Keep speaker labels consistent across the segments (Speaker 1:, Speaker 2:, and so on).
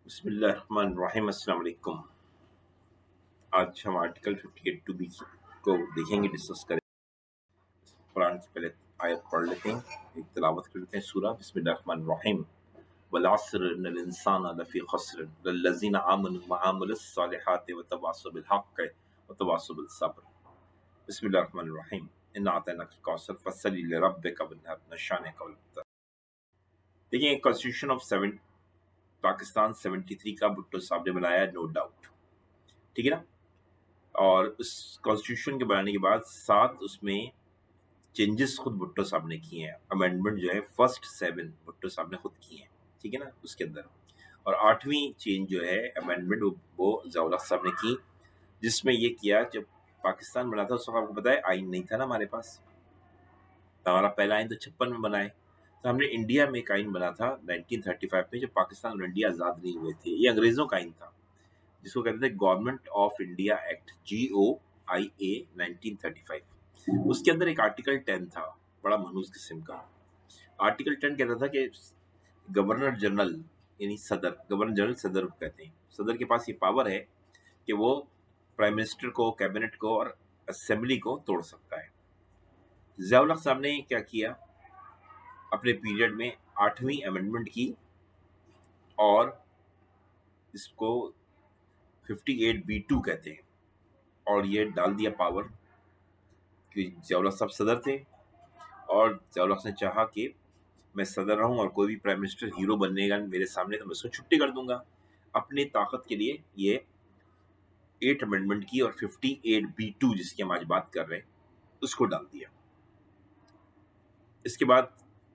Speaker 1: बिस्मिल्लाहिर्रहमानिर्रहीम। अस्सलाम वालेकुम। आज हम आर्टिकल 58 टू बी को देखेंगे, डिस्कस करेंगे। कुरान की पहले आयत पढ़ लेते हैं, एक तिलावत कर लेते हैं। सूरा बिस्मिल्लाहिर्रहमानिर्रहीम। वल अस्र इन्नल इंसाना लफी खस्र लल्लज़ीना आमनु व अमिलुस सालिहाति व तवासौ बिल हक़्क़ि व तवासौ बिस सब्र। बिस्मिल्लाहिर्रहमानिर्रहीम। इन्ना अतैनाकल कौसर फस्सलि लिरब्बिका वन्हर नशानिका वल अब्तर। देखिए, कॉन्स्टिट्यूशन ऑफ पाकिस्तान 73 का भुट्टो साहब ने बनाया, नो डाउट, ठीक है ना। और उस कॉन्स्टिट्यूशन के बनाने के बाद 7 उसमें चेंजेस खुद भुट्टो साहब ने किए हैं। अमेंडमेंट जो है फर्स्ट 7 भुट्टो साहब ने खुद किए हैं, ठीक है ना, उसके अंदर। और 8वीं चेंज जो है अमेंडमेंट, वो ज़िया-उल-हक साहब ने की, जिसमें ये किया, जब पाकिस्तान बना था उस वक्त आपको पता है आइन नहीं था ना हमारे पास। हमारा पहला आइन तो 56 में बना है। तो हमने इंडिया में एक आइन बना था 1935 में, जब पाकिस्तान और इंडिया आज़ाद नहीं हुए थे। ये अंग्रेज़ों का आइन था, जिसको कहते थे government of India act, GOIA 1935। उसके अंदर एक आर्टिकल 10 था, बड़ा मनहूस किस्म का। आर्टिकल 10 कहता था कि गवर्नर जनरल, यानी सदर, गवर्नर जनरल सदर को कहते हैं, सदर के पास ये पावर है कि वो प्राइम मिनिस्टर को, कैबिनेट को और असेंबली को तोड़ सकता है। ज़िया-उल-हक साहब ने क्या किया, अपने पीरियड में 8वीं अमेंडमेंट की और इसको 58B2 कहते हैं, और ये डाल दिया पावर कि ज़िया-उल-हक साहब सदर थे, और ज़िया-उल-हक ने चाहा कि मैं सदर रहूं और कोई भी प्राइम मिनिस्टर हीरो बनेगा मेरे सामने तो मैं उसको छुट्टी कर दूंगा। अपनी ताकत के लिए ये 8 अमेंडमेंट की और 58B2, जिसकी हम आज बात कर रहे हैं, उसको डाल दिया। इसके बाद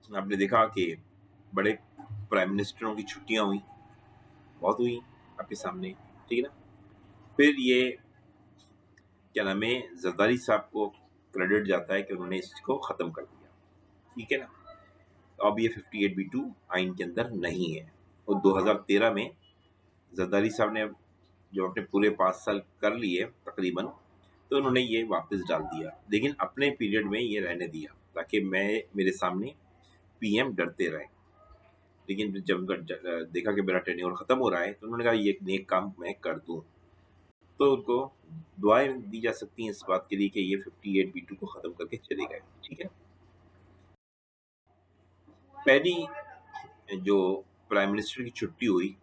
Speaker 1: आपने देखा कि बड़े प्राइम मिनिस्टरों की छुट्टियां हुई, बहुत हुई आपके सामने, ठीक है ना। फिर ये क्या नाम है, जरदारी साहब को क्रेडिट जाता है कि उन्होंने इसको ख़त्म कर दिया, ठीक है ना। अब ये 58B2 आइन के अंदर नहीं है। और 2013 में जरदारी साहब ने जो अपने पूरे 5 साल कर लिए तकरीबन, तो उन्होंने ये वापस डाल दिया, लेकिन अपने पीरियड में ये रहने दिया ताकि मेरे सामने PM डरते रहे। लेकिन जब देखा कि मेरा टेन्योर ख़त्म हो रहा है, तो उन्होंने कहा ये एक नेक काम मैं कर दूँ, तो उनको दुआएं दी जा सकती हैं इस बात के लिए कि ये 58B2 को ख़त्म करके चले गए, ठीक है। पहली जो प्राइम मिनिस्टर की छुट्टी हुई,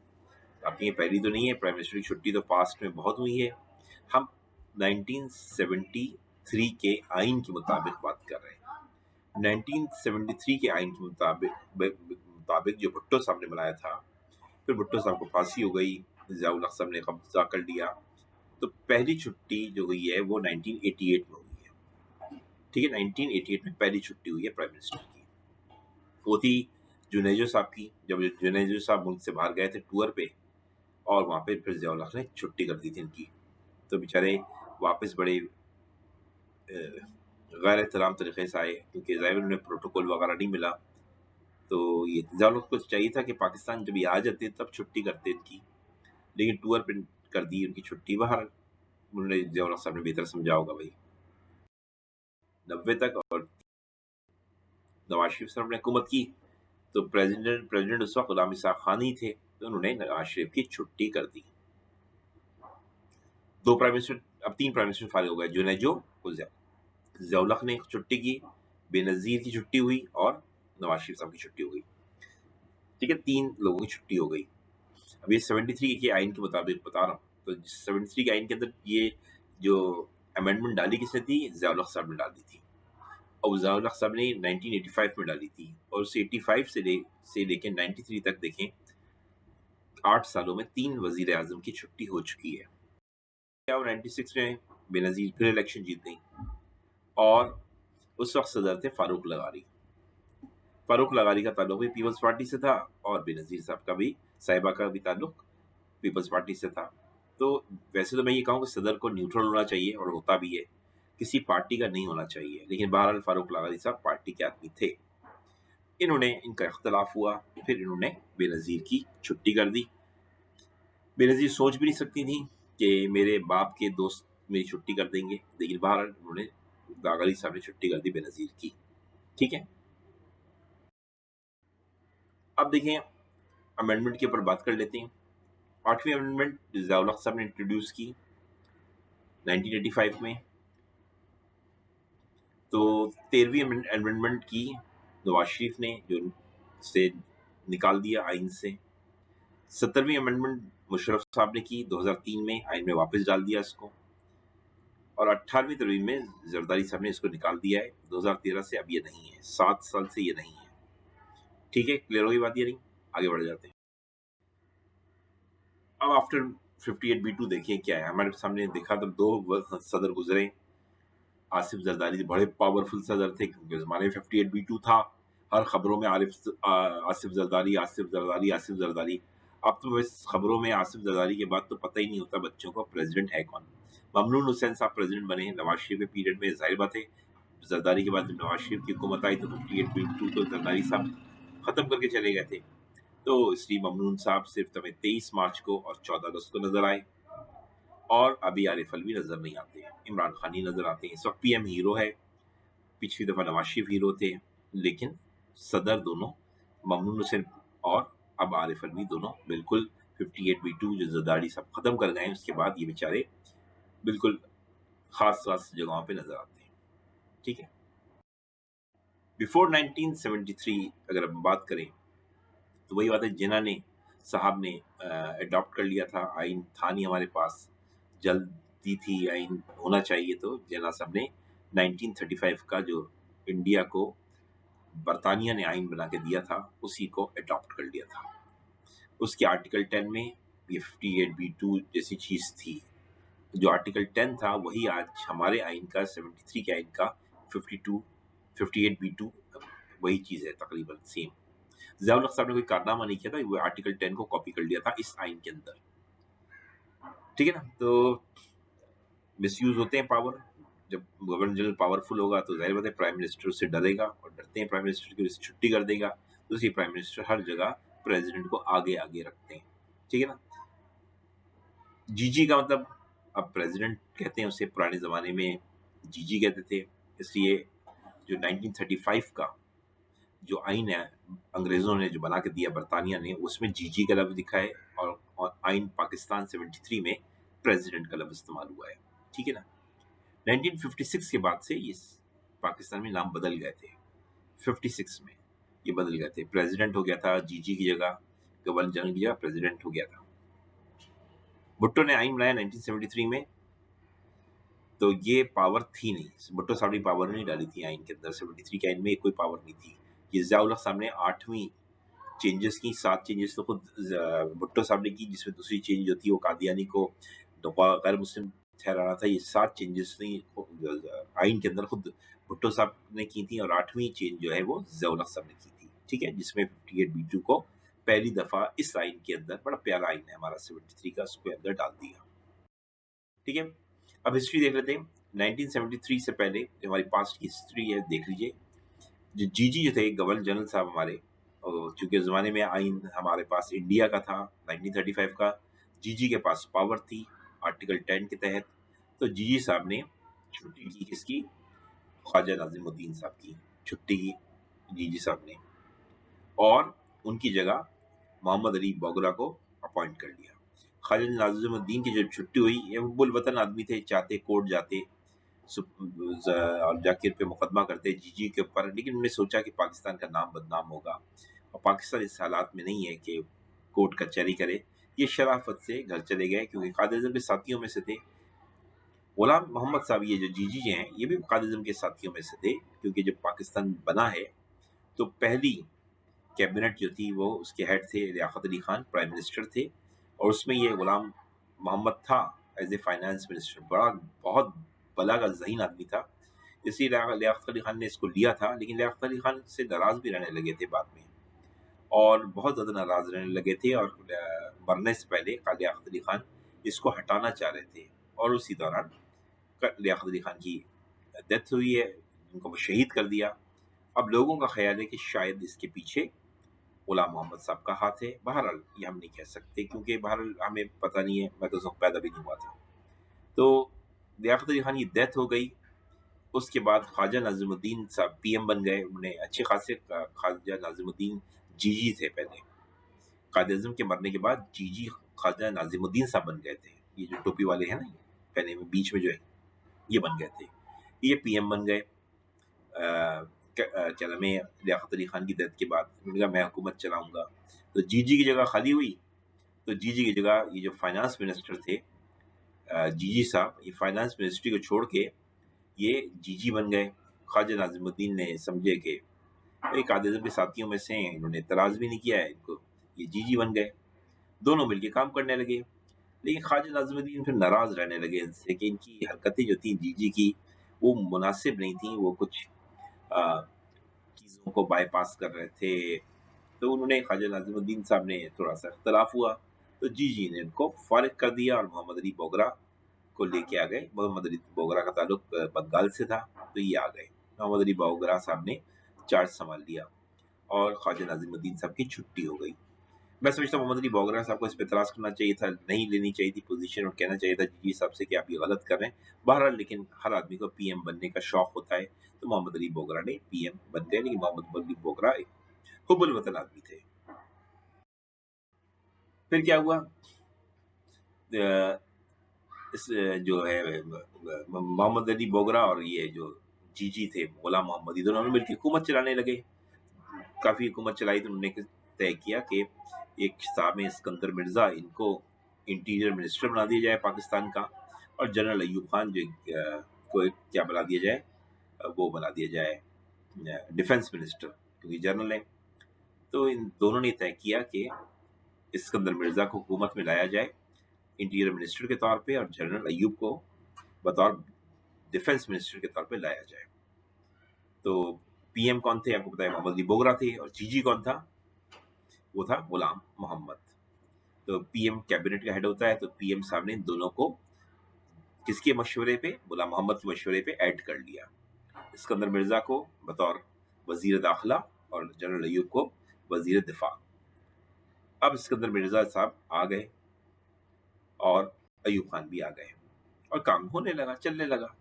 Speaker 1: अब ये पहली तो नहीं है, प्राइम मिनिस्टर की छुट्टी तो पास्ट में बहुत हुई है। हम 1973 के आइन के मुताबिक बात कर रहे हैं। 1973 के आइन के मुताबिक जो भुट्टो साहब ने बनाया था, फिर भुट्टो साहब को फांसी हो गई, ज़िया-उल-हक साहब ने कब्जा कर लिया। तो पहली छुट्टी जो हुई है वो 1988 में हुई है, ठीक है। 1988 में पहली छुट्टी हुई है प्राइम मिनिस्टर की। वो थी जुनेजो साहब की, जब जुनेजो साहब मुल्क से बाहर गए थे टूर पे, और वहाँ पे फिर ज़िया-उल-हक ने छुट्टी कर दी थी इनकी। तो बेचारे वापस बड़े गैर एहतराम तरीके से आए, क्योंकि ज़ाहिर उन्हें प्रोटोकॉल वगैरह नहीं मिला। तो ये ज़िया-उल-हक को चाहिए था कि पाकिस्तान जब ये आ जाते तब छुट्टी करते इनकी, लेकिन टूर पे कर दी उनकी छुट्टी। बाहर उन्होंने, ज़िया-उल-हक साहब ने बेहतर समझा होगा भाई, 90 तक, और नवाज शरीफ साहब ने हुकूमत की, तो प्रेसिडेंट उस वक्त गुलाम इसाक खान ही थे, तो उन्होंने नवाज शरीफ की छुट्टी कर दी। 2 प्राइम मिनिस्टर, अब 3 प्राइम मिनिस्टर फारिग हो गए, जुनेजो और ज़िया-उल-हक ने छुट्टी की, बेनज़ीर की छुट्टी हुई और नवाज शरीफ साहब की छुट्टी हो गई, ठीक है। 3 लोगों की छुट्टी हो गई। अब ये 73 के आइन के मुताबिक बता रहा हूँ, तो 73 के आइन के अंदर ये जो अमेंडमेंट डाली किसने थी, ज़िया-उल-हक साहब ने डाली थी, और ज़िया-उल-हक साहब ने 1985 में डाली थी, और उस 85 से लेके 93 तक देखें, 8 सालों में 3 वज़ीर आज़म की छुट्टी हो चुकी है। क्या वो 96 में बेनज़ीर फिर इलेक्शन जीत गई, और उस वक्त सदर थे फारूक लगारी। फारूक लगारी का ताल्लुक भी पीपल्स पार्टी से था, और बेनज़ीर साहब का भी, साहिबा का भी ताल्लुक पीपल्स पार्टी से था। तो वैसे तो मैं ये कहूँ कि सदर को न्यूट्रल होना चाहिए, और होता भी है, किसी पार्टी का नहीं होना चाहिए, लेकिन बहरहाल फारूक लगारी साहब पार्टी के आदमी थे। इन्होंने, इनका इख्तलाफ हुआ, फिर इन्होंने बेनज़ीर की छुट्टी कर दी। बेनज़ीर सोच भी नहीं सकती थी कि मेरे बाप के दोस्त मेरी छुट्टी कर देंगे, लेकिन बहरहाल उन्होंने, लगारी साहब ने छुट्टी कर दी बेनज़ीर की, ठीक है। अब देखें, अमेंडमेंट के ऊपर बात कर लेते हैं। 8वीं अमेंडमेंट ज़िया-उल हक साहब ने इंट्रोड्यूस की 1985 में। तो 13वीं अमेंडमेंट की नवाज शरीफ ने, जो से निकाल दिया आइन से। 17वीं अमेंडमेंट मुशर्रफ साहब ने की 2003 में, आइन में वापस डाल दिया इसको। और 18वीं तरमीम में जरदारी साहब ने इसको निकाल दिया है 2013 से। अब ये नहीं है, 7 साल से ये नहीं है। ठीक है, क्लियर होगी बात? ये नहीं, आगे बढ़ जाते हैं। अब आफ्टर 58B2 देखिए क्या है हमारे सामने। देखा तो 2 सदर गुजरे। आसिफ जरदारी बड़े पावरफुल सदर थे, क्योंकि उस जमाने में 58B2 था। हर खबरों में आसिफ जरदारी, आसिफ जरदारी, आसिफ जरदारी। अब तो इस खबरों में आसिफ जरदारी के बाद तो पता ही नहीं होता बच्चों को प्रेसिडेंट है कौन। ममनून हुसैन साहब प्रेसिडेंट बने नवाज शरीफ के पीरियड में, जाहिर बात है जरदारी के बाद जब नवाज शरीफ की हुकूमत आई तो 58B2 तो जरदारी साहब खत्म करके चले गए थे। तो इसलिए ममनून साहब सिर्फ हमें 23 मार्च को और 14 अगस्त को नजर आए। और अभी आरिफ अलवी नजर नहीं आते हैं, इमरान खान ही नजर आते हैं। इस वक्त पीएम हीरो है, पिछली दफा नवाज शरीफ हीरो थे, लेकिन सदर दोनों ममनून हुसैन और अब आरिफ अलवी दोनों बिल्कुल 58B2 जो जरदारी साहब खत्म कर गए उसके बाद ये बेचारे बिल्कुल खास खास जगहों पे नजर आते हैं। ठीक है, बिफोर 1973 अगर हम बात करें तो वही बात है, जिन्ना ने साहब ने अडॉप्ट कर लिया था। आइन था नहीं हमारे पास, जल्दी थी, आइन होना चाहिए। तो जिन्ना साहब ने 1935 का जो इंडिया को बरतानिया ने आइन बना के दिया था उसी को अडॉप्ट कर लिया था। उसके आर्टिकल 10 में ये 58B2 जैसी चीज थी। जो आर्टिकल 10 था वही आज हमारे आइन का 73 के आइन का 58B2 वही चीज है, तकरीबन सेम। ज़िया-उल हक साहब ने कोई कारनामा नहीं किया था, वो आर्टिकल 10 को कॉपी कर लिया था इस आइन के अंदर। ठीक है ना? तो मिसयूज होते हैं पावर। जब गवर्नर जनरल पावरफुल होगा तो जाहिर बात है प्राइम मिनिस्टर उससे डरेगा, और डरते हैं प्राइम मिनिस्टर की, उससे छुट्टी कर देगा। तो इसलिए प्राइम मिनिस्टर हर जगह प्रेसिडेंट को आगे आगे रखते हैं। ठीक है ना? जीजी का मतलब अब प्रेसिडेंट कहते हैं उसे, पुराने जमाने में जीजी कहते थे। इसलिए जो 1935 का जो आइन है अंग्रेजों ने जो बना के दिया बरतानिया ने, उसमें जीजी का लफ्ज लिखा है, और आइन पाकिस्तान 73 में प्रेसिडेंट का लफ्ज इस्तेमाल हुआ है। ठीक है ना? 1956 के बाद से ये पाकिस्तान में नाम बदल गए थे। 56 में ये बदल गए थे, प्रेसिडेंट हो गया था जीजी की जगह, गवर्नर जनरल की जगह प्रेसिडेंट हो गया था। भुट्टो ने आइन बनाया 1973 में, तो ये पावर थी नहीं। भुट्टो साहब ने पावर नहीं डाली थी आइन के अंदर। 73 के आइन में कोई पावर नहीं थी। ये ज़िया-उल हक साहब ने 8वीं चेंजेस की। 7 चेंजेस तो खुद भुट्टो साहब ने की, जिसमें दूसरी चेंज जो थी वो कादियानी को गैर मुस्लिम ठहराना था। ये 7 चेंजेस थी आइन के अंदर खुद भुट्टो साहब ने की थी, और 8वीं चेंज जो है वो ज़िया-उल हक साहब ने की थी। ठीक है, जिसमें 58B2 को पहली दफा इस आइन के अंदर, बड़ा प्यारा आइन है हमारा 73 का, उसके अंदर डाल दिया। ठीक है, अब हिस्ट्री देख लेते हैं। 1973 से पहले जो हमारी पास्ट की हिस्ट्री है देख लीजिए। जो जीजी जो थे गवर्नर जनरल साहब हमारे, चूंकि ज़माने में आइन हमारे पास इंडिया का था 1935 का, जीजी के पास पावर थी आर्टिकल 10 के तहत। तो जीजी साहब ने छुट्टी की, किसकी? ख्वाजा नाजिमुद्दीन साहब की छुट्टी की जीजी साहब ने, और उनकी जगह मोहम्मद अली बोगरा को अपॉइंट कर लिया। ख्वाजा नाजिमुद्दीन की जो छुट्टी हुई, ये वो बुलवतन आदमी थे, चाहते कोर्ट जाते और जाकिर पे मुकदमा करते जीजी के ऊपर, लेकिन उन्होंने सोचा कि पाकिस्तान का नाम बदनाम होगा, और पाकिस्तान इस हालात में नहीं है कि कोर्ट कचहरी करे। ये शराफत से घर चले गए, क्योंकि कादिज़म के साथियों में से थे गुलाम मोहम्मद साहब। ये जो जीजी हैं ये भी कादिज़म के साथियों में से थे, क्योंकि जब पाकिस्तान बना है तो पहली कैबिनेट जो थी वो उसके हेड थे लियाकत अली खान, प्राइम मिनिस्टर थे, और उसमें ये गुलाम मोहम्मद था एज ए फाइनेंस मिनिस्टर। बहुत बला का ज़हीन आदमी था, इसलिए लियाकत अली खान ने इसको लिया था। लेकिन लियाकत अली खान से नाराज़ भी रहने लगे थे बाद में, और बहुत ज़्यादा नाराज़ रहने लगे थे, और मरने से पहले लियाकत अली खान इसको हटाना चाह रहे थे, और उसी दौरान लियाकत अली खान की डेथ हुई है, उनको शहीद कर दिया। अब लोगों का ख्याल है कि शायद इसके पीछे गुलाम मोहम्मद साहब का हाथ है। बहरहाल ये हम नहीं कह सकते, क्योंकि बहरहाल हमें पता नहीं है, मैं तो उस वक्त पैदा भी नहीं हुआ था। तो लियाकत अली खान की डेथ हो गई। उसके बाद ख्वाजा नाजिमुद्दीन साहब पीएम बन गए। उन्हें अच्छे खासे ख्वाजा नाजिमुद्दीन जीजी थे पहले। कायद-ए-आज़म के मरने के बाद जीजी ख्वाजा नाजिमुद्दीन साहब बन गए थे। ये जो टोपी वाले हैं ना, ये पहने में बीच में जो है, ये बन गए थे। ये पीएम बन गए। क्या नाम है, लियाकत अली खान की डेथ के बाद उन्होंने कहा मैं हुकूमत चलाऊंगा। तो जीजी की जगह खाली हुई, तो जीजी की जगह ये जो फाइनेंस मिनिस्टर थे जीजी साहब, ये फाइनेंस मिनिस्ट्री को छोड़ के ये जीजी बन गए। ख्वाजा नाजिमुद्दीन ने समझे कि एक कायद-ए-आज़म के साथियों में से हैं, इन्होंने एतराज़ भी नहीं किया है इनको, ये जीजी बन गए। दोनों मिलके काम करने लगे। लेकिन ख्वाजा नाज़िमुद्दीन फिर नाराज़ रहने लगे इनसे कि इनकी हरकतें जो थी जीजी की, वो मुनासिब नहीं थी, वो कुछ चीज़ों को बायपास कर रहे थे। तो उन्होंने ख्वाजा नाज़िमुद्दीन साहब ने थोड़ा-सा इख्तिलाफ हुआ, तो जीजी ने इनको फ़ारिग कर दिया और मोहम्मद अली बोगरा को लेके आ गए। मोहम्मद अली बोगरा का ताल्लुक बंगाल से था, तो ये आ गए। मोहम्मद अली बोगरा साहब ने चार्ज संभाल लिया और ख्वाजा नाज़िमुद्दीन साहब की छुट्टी हो गई। मैं समझता हूँ मोहम्मद अली बोगरा साहब को इस पे एतराज़ करना चाहिए था, नहीं लेनी चाहिए थी पोज़ीशन और कहना चाहिए था जीजी साहब से कि आप ये गलत कर रहे हैं। बहरहाल लेकिन हर आदमी को पीएम बनने का शौक होता है, तो मोहम्मद अली बोगरा ने पीएम बन गए। लेकिन मोहम्मद अली बोगरा एक हुब्बुल वतन आदमी थे। फिर क्या हुआ? इस जो है मोहम्मद अली बोगरा और ये जो जीजी थे गुलाम मोहम्मद, ये दोनों मिलकर हुकूमत चलाने लगे। काफ़ी हुकूमत चलाई तो उन्होंने तय किया कि एक साहब इस्कंदर मिर्ज़ा, इनको इंटीरियर मिनिस्टर बना दिया जाए पाकिस्तान का, और जनरल अयूब खान जो को क्या बना दिया जाए, वो बना दिया जाए डिफेंस मिनिस्टर, क्योंकि जनरल है। तो इन दोनों ने तय किया कि इस्कंदर मिर्ज़ा को हुकूमत में लाया जाए इंटीरियर मिनिस्टर के तौर पे, और जनरल अयूब को बतौर डिफेंस मिनिस्टर के तौर पे लाया जाए। तो पीएम कौन थे आपको पता है, मोहम्मद अली बोगरा थे, और जीजी कौन था? वो था गुलाम मोहम्मद। तो पीएम कैबिनेट का हेड होता है, तो पीएम साहब ने इन दोनों को किसके मशवरे पे, गुलाम मोहम्मद के मशवरे पे ऐड कर लिया। इस्कंदर मिर्जा को बतौर वजीर दाखिला और जनरल अयूब को वजीर दिफा। अब इस्कंदर मिर्जा साहब आ गए और अयूब खान भी आ गए और काम होने लगा, चलने लगा।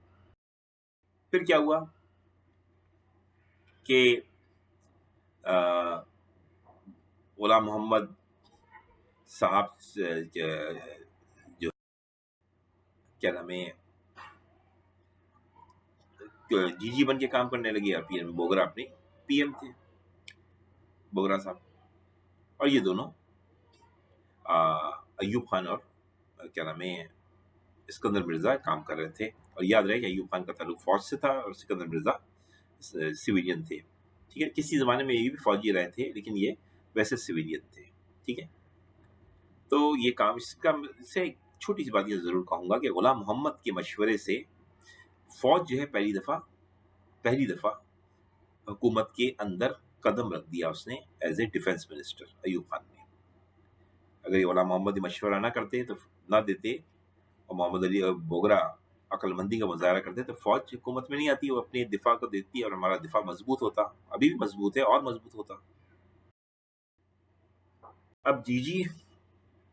Speaker 1: फिर क्या हुआ कि गुलाम मोहम्मद साहब जो क्या नाम है जीजी बन के काम करने लगे, और पीएम बोगरा अपने पीएम थे, बोगरा साहब। और ये दोनों अयूब खान और क्या नाम है इस्कंदर मिर्जा काम कर रहे थे। और याद रहे कि अयूब खान का ताल्लुक फौज से था और सिकंदर मिर्जा सिविलियन थे। ठीक है, किसी ज़माने में ये भी फौजी रहे थे, लेकिन ये वैसे सिविलियन थे। ठीक है, तो ये काम इसका से एक छोटी सी बात ये ज़रूर कहूँगा कि गुलाम मोहम्मद के मशवरे से फौज जो है पहली दफ़ा हुकूमत के अंदर कदम रख दिया उसने as a defence minister, Ayub Khan ने। अगर ये गुलाम मोहम्मद मशवरा ना करते, तो ना देते, और मोहम्मद अली बोगरा अक्लमंदी का मुजाहरा करते, तो फौज हुकूमत में नहीं आती, वो अपने दिफा को देती और हमारा दिफा मजबूत होता। अभी भी मजबूत है और मजबूत होता। अब जीजी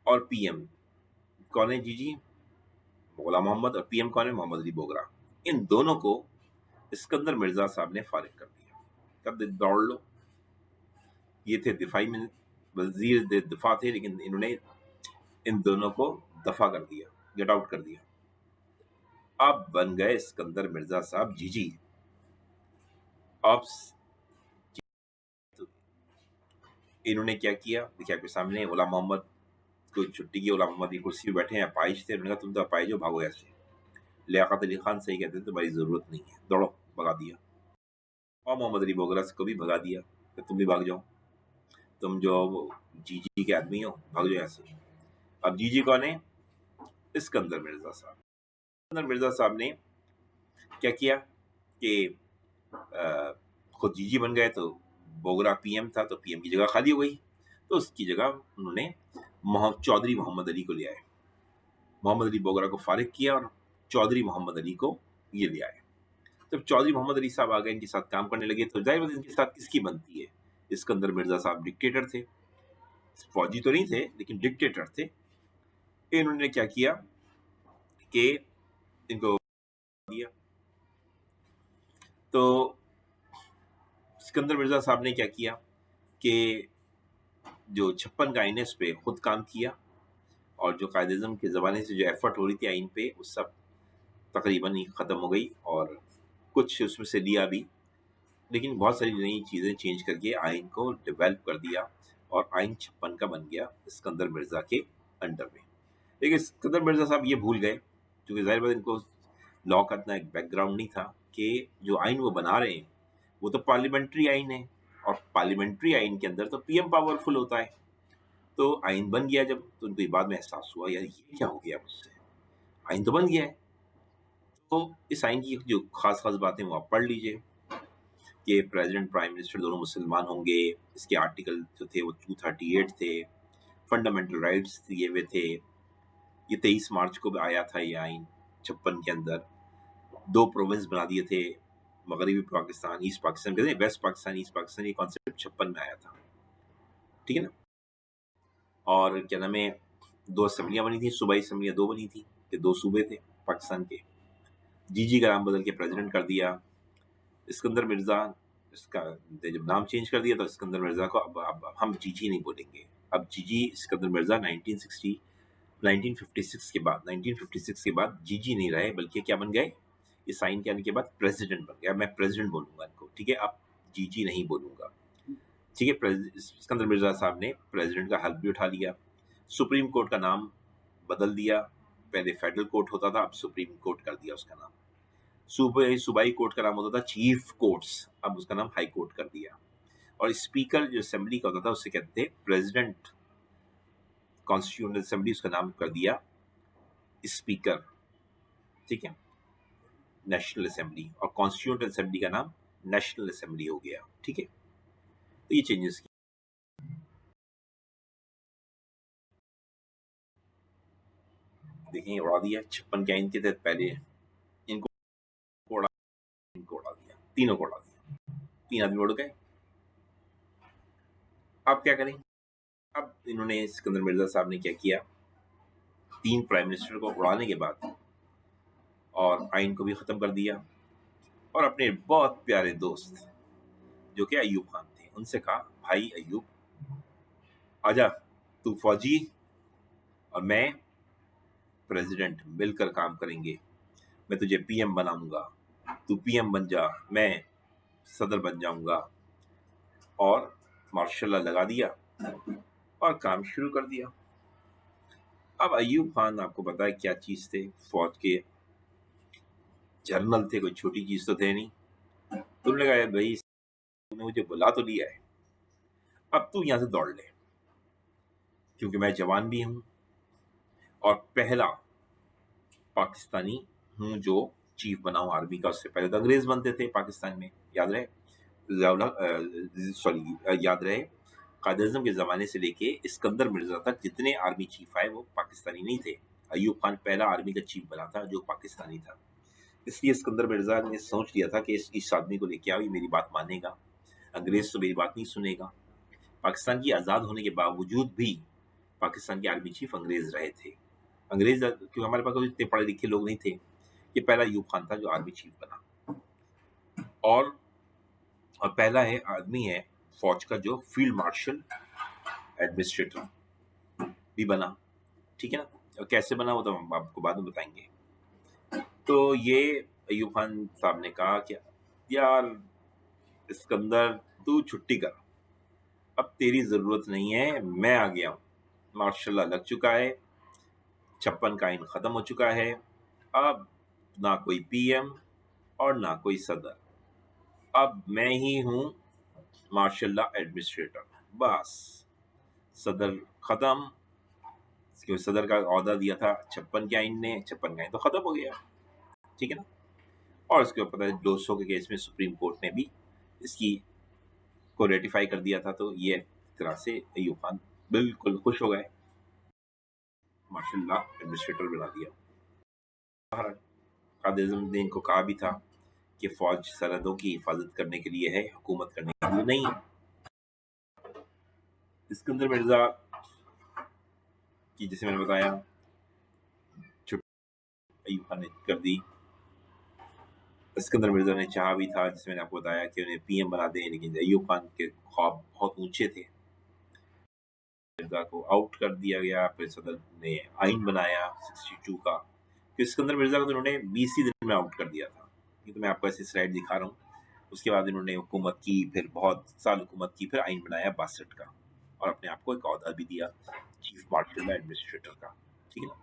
Speaker 1: और पीएम कौन है? जीजी गुलाम मोहम्मद, और पीएम कौन है? मोहम्मद अली बोगरा। इन दोनों को इस्कंदर मिर्जा साहब ने फारिग कर दिया। कब दौड़ लो, ये थे दिफाई में वजीर दिफा थे, लेकिन इन्होंने इन दोनों को दफा कर दिया, गेट आउट कर दिया। अब बन गए इस्कंदर मिर्जा साहब जीजी। अब इन्होंने क्या किया, देखिए आपके सामने गुलाम मोहम्मद को छुट्टी की, गुलाम मोहम्मद की कुर्सी पे बैठे हैं, अपाइज थे। उन्होंने कहा तुम तो अपाइज हो, भागो यहाँ से। लियाकत अली खान सही कहते थे, तुम्हारी जरूरत नहीं है, दौड़ो, भगा दिया। और मोहम्मद अली बोगरा को भी भगा दिया कि तुम भी भाग जाओ, तुम जो जीजी के आदमी हो, भाग जाओ यहाँ से। अब जीजी कौन है? इस्कंदर मिर्जा साहब। इस्कंदर मिर्जा साहब ने क्या किया कि खुद जीजी बन गए, तो बोगरा पीएम था, तो पीएम की जगह खाली हो गई, तो उसकी जगह उन्होंने चौधरी मोहम्मद अली को ले आए। मोहम्मद अली बोगरा को फारिग किया और चौधरी मोहम्मद अली को ये ले आए। जब चौधरी मोहम्मद अली साहब आ गए, इनके साथ काम करने लगे, तो जाहिर बात इनके साथ किसकी बनती है? इस्कंदर मिर्जा साहब डिक्टेटर थे, फौजी तो नहीं थे लेकिन डिक्टेटर थे। इन्होंने क्या किया कि इनको दिया। तो सिकंदर मिर्जा साहब ने क्या किया कि जो 56 का आईएनएस पे खुद काम किया, और जो कायदे-आज़म के ज़माने से जो एफर्ट हो रही थी आइन पे, वो सब तकरीबन ही ख़त्म हो गई और कुछ उसमें से लिया भी, लेकिन बहुत सारी नई चीज़ें चेंज करके आइन को डेवलप कर दिया और आइन 56 का बन गया सिकंदर मिर्ज़ा के अंडर में। लेकिन सिकंदर मिर्ज़ा साहब ये भूल गए, क्योंकि ज़ाहिर बात इनको लॉ का इतना एक बैकग्राउंड नहीं था कि जो आइन वो बना रहे हैं, वो तो पार्लियामेंट्री आइन है और पार्लियामेंट्री आइन के अंदर तो पीएम पावरफुल होता है। तो आइन बन गया जब, तो उनको बाद में एहसास हुआ, यार ये क्या हो गया मुझसे? आइन तो बन गया है। तो इस आइन की जो खास-खास बातें वो आप पढ़ लीजिए कि प्रेज़िडेंट, प्राइम मिनिस्टर दोनों मुसलमान होंगे। इसके आर्टिकल जो थे वो 238 थे। फंडामेंटल राइट्स दिए हुए थे। ये 23 मार्च को भी आया था ये आइन 56 के अंदर। 2 प्रोविंस बना दिए थे, मगरबी पाकिस्तान, ईस्ट पाकिस्तान, कहते हैं वेस्ट पाकिस्तान, ईस्ट पाकिस्तान, ये कॉन्सेप्ट 56 में आया था। ठीक है ना? और क्या नाम है, 2 असेंबलियाँ बनी थी, सूबाई असेंबलियाँ 2 बनी थी, कि 2 सूबे थे पाकिस्तान के। जीजी का नाम बदल के प्रेज़िडेंट कर दिया। सिकंदर मिर्ज़ा, इसका जब नाम चेंज कर दिया तो सिकंदर मिर्ज़ा को अब हम जीजी नहीं बोलेंगे। अब जीजी सिकंदर मिर्ज़ा 1956 के बाद जीजी नहीं रहे, बल्कि क्या बन गए, ये साइन के आने के बाद प्रेसिडेंट बन गया। मैं प्रेसिडेंट बोलूंगा इनको, ठीक है, अब जीजी नहीं बोलूंगा। ठीक है, सिकंदर मिर्ज़ा साहब ने प्रेसिडेंट का हल्फ भी उठा लिया। सुप्रीम कोर्ट का नाम बदल दिया, पहले फेडरल कोर्ट होता था, अब सुप्रीम कोर्ट कर दिया उसका नाम। सूबाई कोर्ट का नाम होता था चीफ कोर्ट्स, अब उसका नाम हाई कोर्ट कर दिया। और स्पीकर जो असेंबली का होता था उससे कहते थे प्रेसिडेंट, कॉन्स्टिट्यूएंट असेंबली, उसका नाम कर दिया स्पीकर। ठीक है, नेशनल असेंबली, और कॉन्स्टिट्यूएंट असेंबली का नाम नेशनल असेंबली हो गया। ठीक है, तो ये चेंजेस की देखें, उड़ा दिया 56 के आइन के तहत। पहले इनको उड़ा इनको उड़ा दिया, तीनों को उड़ा दिया, 3 आदमी उड़ गए। अब क्या करें? अब इन्होंने, सिकंदर मिर्जा साहब ने क्या किया, 3 प्राइम मिनिस्टर को उड़ाने के बाद और आइन को भी खत्म कर दिया, और अपने बहुत प्यारे दोस्त जो कि अयूब खान थे, उनसे कहा, भाई अयूब आजा, तू फौजी और मैं प्रेसिडेंट मिलकर काम करेंगे। मैं तुझे पीएम बनाऊंगा, तू पीएम बन जा, मैं सदर बन जाऊंगा। और मार्शल लॉ लगा दिया और काम शुरू कर दिया। अब अयूब खान, आपको पता है क्या चीज थे, फौज के जनरल थे, कोई छोटी चीज तो थे नहीं। तुमने कहा, भाई तूने मुझे बुला तो लिया है, अब तू यहां से दौड़ ले, क्योंकि मैं जवान भी हूं और पहला पाकिस्तानी हूं जो चीफ बना हूं आर्मी का। उससे पहले तो अंग्रेज बनते थे पाकिस्तान में, याद रहे, याद रहे, कायद-ए-आज़म के ज़माने से लेके सिकंदर मिर्ज़ा तक जितने आर्मी चीफ आए वो पाकिस्तानी नहीं थे। अयूब खान पहला आर्मी का चीफ बना था जो पाकिस्तानी था। इसलिए सिकंदर मिर्ज़ा ने सोच लिया था कि इस आदमी को लेके आओ, ये मेरी बात मानेगा, अंग्रेज तो मेरी बात नहीं सुनेगा। पाकिस्तान की आज़ाद होने के बावजूद भी पाकिस्तान के आर्मी चीफ अंग्रेज रहे थे। अंग्रेज, क्योंकि हमारे पास इतने पढ़े लिखे लोग नहीं थे। ये पहला अयूब खान था जो आर्मी चीफ बना, और पहला है आदमी है फौज का जो फील्ड मार्शल एडमिनिस्ट्रेटर भी बना। ठीक है ना, और कैसे बना वो तो हम आपको बाद में बताएंगे। तो ये अयूब खान साहब ने कहा कि यार सिकंदर, तू छुट्टी कर, अब तेरी जरूरत नहीं है, मैं आ गया हूँ, मार्शल लॉ लग चुका है, 56 का आइन खत्म हो चुका है, अब ना कोई पीएम और ना कोई सदर, अब मैं ही हूँ मार्शल लॉ एडमिनिस्ट्रेटर, बस। सदर खत्म, क्योंकि सदर का ऑर्डर दिया था 56 के आइन ने, 56 का आइन तो खत्म हो गया। ठीक है ना, और इसके ऊपर 200 के केस में सुप्रीम कोर्ट ने भी इसकी को रेटिफाई कर दिया था। तो ये तरह से अयूब खान बिल्कुल खुश हो गए, मार्शल लॉ एडमिनिस्ट्रेटर बना दिया। कायद-ए-आज़म ने इनको कहा भी था कि फौज सरहदों की हिफाजत करने के लिए है, हुकूमत करने के लिए नहीं है। सिकंदर मिर्जा की, जैसे मैंने बताया, छुट्टी अयूब खान ने कर दी। सिकंदर मिर्जा ने चाहा भी था, जिसमें मैंने आपको बताया, कि उन्हें पीएम बना दें, लेकिन अयूब खान के ख्वाब बहुत ऊंचे थे। मिर्जा को आउट कर दिया गया। फिर सदर ने आइन बनाया 62 का, फिर सिकंदर मिर्जा को तो उन्होंने 20 ही दिन में आउट कर दिया था। ये तो मैं आपको ऐसी स्लाइड दिखा रहा हूँ। उसके बाद इन्होंने हुकूमत की, फिर बहुत साल हुकूमत की, फिर आइन बनाया 62 का, और अपने आप को एक ओहदा भी दिया चीफ मार्शल एडमिनिस्ट्रेटर का। ठीक है ना,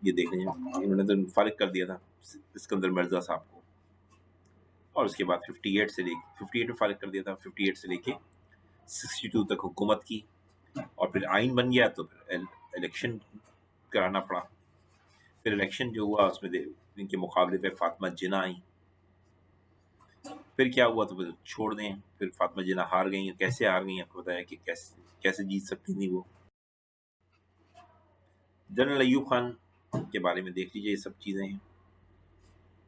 Speaker 1: ये देख रहे हैं, इन्होंने तो फारिग कर दिया था सिकंदर मिर्जा साहब को, और उसके बाद 58 में फारिग कर दिया था। 58 से लेके 62 तक हुकूमत की, और फिर आइन बन गया तो फिर इलेक्शन कराना पड़ा। फिर इलेक्शन जो हुआ उसमें इनके मुकाबले पे फातिमा जिन्ना आई। फिर क्या हुआ तो फिर छोड़ दें, फिर फातिमा जिन्ना हार गई। कैसे हार गई आपको बताया कि कैसे जीत सकती थी वो। जनरल अयूब खान के बारे में देख लीजिए, ये सब चीजें हैं।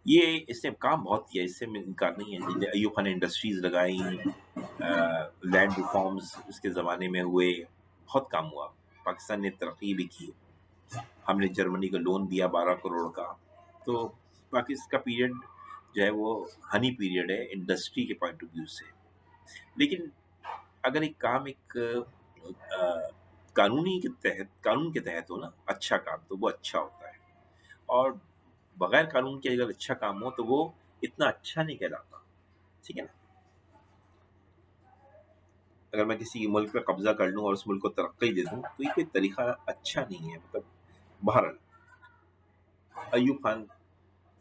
Speaker 1: ये इसने काम बहुत किया, इससे इनकार नहीं है। अयूब खान ने इंडस्ट्रीज लगाई, लैंड रिफॉर्म्स उसके ज़माने में हुए, बहुत काम हुआ। पाकिस्तान ने तरक्की भी की। हमने जर्मनी को लोन दिया 12 करोड़ का। तो पाकिस्तान का पीरियड जो है वो हनी पीरियड है इंडस्ट्री के पॉइंट ऑफ व्यू से। लेकिन अगर एक काम एक कानून के तहत हो ना, अच्छा काम, तो वो अच्छा होता है। और बगैर कानून के अगर अच्छा काम हो तो वो इतना अच्छा नहीं कहलाता। ठीक है ना, अगर मैं किसी मुल्क पे कब्जा कर लूं और उस मुल्क को तरक्की दे दूं तो ये कोई तरीका अच्छा नहीं है। मतलब बहरहाल अयूब खान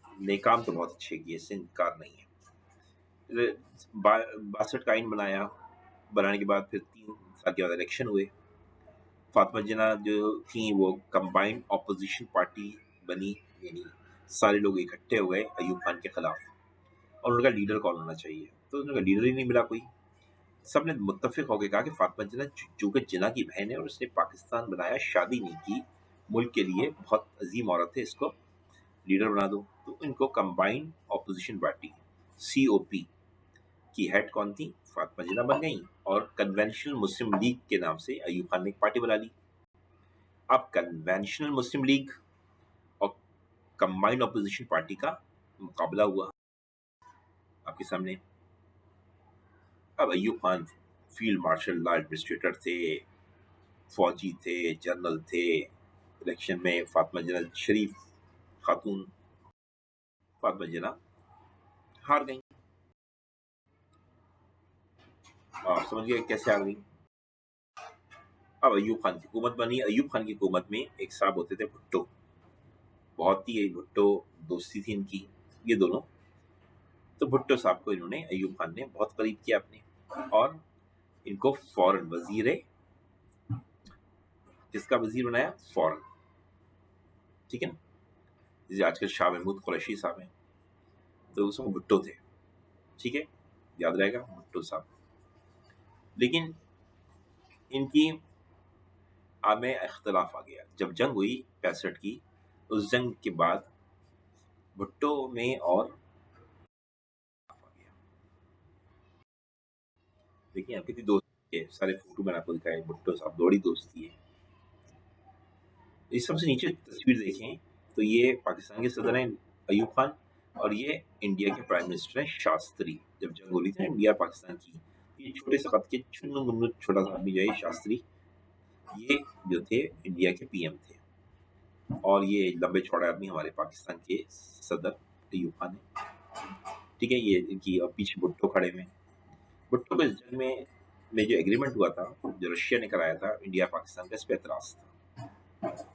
Speaker 1: ने काम तो बहुत अच्छे किए, इससे इनकार नहीं है। 62 का आइन बनाने के बाद फिर 3 साल के बाद इलेक्शन हुए। फातिमा जिन्ना जो थी वो कंबाइंड ऑपोजिशन पार्टी बनी, यानी सारे लोग इकट्ठे हो गए अयूब खान के खिलाफ, और उनका लीडर कौन होना चाहिए, तो उनका लीडर ही नहीं मिला कोई। सबने मुत्तफिक होकर कहा कि फातिमा जिन्ना चूंकि जिन्ना की बहन है और उसने पाकिस्तान बनाया, शादी नहीं की, मुल्क के लिए बहुत अजीम औरत है, इसको लीडर बना दो। तो इनको कंबाइंड ऑपोजिशन पार्टी COP की हेड कौन थी, फातिमा जिन्ना बन गई, और कन्वेंशनल मुस्लिम लीग के नाम से अयूब खान ने एक पार्टी बना ली। अब कन्वेंशनल मुस्लिम लीग और कंबाइंड ऑपोजिशन पार्टी का मुकाबला हुआ आपके सामने। अब Ayub Khan field marshal law administrator थे, फौजी थे, जनरल थे। इलेक्शन में फातिमा जिन्ना शरीफ खातून फातिमा जिन्ना हार गई। आप समझ गए कैसे हार गई। अब अयूब खान की हुकूमत बनी। अयूब खान की हुकूमत में एक साहब होते थे भुट्टो, बहुत ही भुट्टो दोस्ती थी इनकी, ये दोनों। तो भुट्टो साहब को इन्होंने, अयूब खान ने बहुत करीब किया अपने, और इनको फौरन वजीर, किसका वजीर बनाया, फौरन। ठीक है ना, जैसे आजकल शाह महमूद कुरैशी साहब हैं, तो उसमें भुट्टो थे। ठीक है, याद रहेगा भुट्टो साहब। लेकिन इनकी में इख्तलाफ आ गया जब जंग हुई 65 की। उस जंग के बाद भुट्टो में और आ गया। देखिए आप कितनी दोस्त के सारे फोटो मैंने आपको दिखाए, भुट्टो साहब बड़ी दोस्ती है। इस सबसे नीचे तस्वीर देखें तो ये पाकिस्तान के सदर हैं अयूब खान, और ये इंडिया के प्राइम मिनिस्टर हैं शास्त्री। जब जंग हो रही थी इंडिया पाकिस्तान की, ये छोटे से कद के चुन्नू मुन्नू छोटा सा आदमी जो है शास्त्री, ये जो थे इंडिया के PM थे, और ये लंबे चौड़े आदमी हमारे पाकिस्तान के सदर अयूब खान है। ठीक है, ये इनकी और पीछे भुट्टो खड़े में। भुट्टो को इस जंग में जो एग्रीमेंट हुआ था, जो रशिया ने कराया था इंडिया पाकिस्तान का, इस पे एतराज था।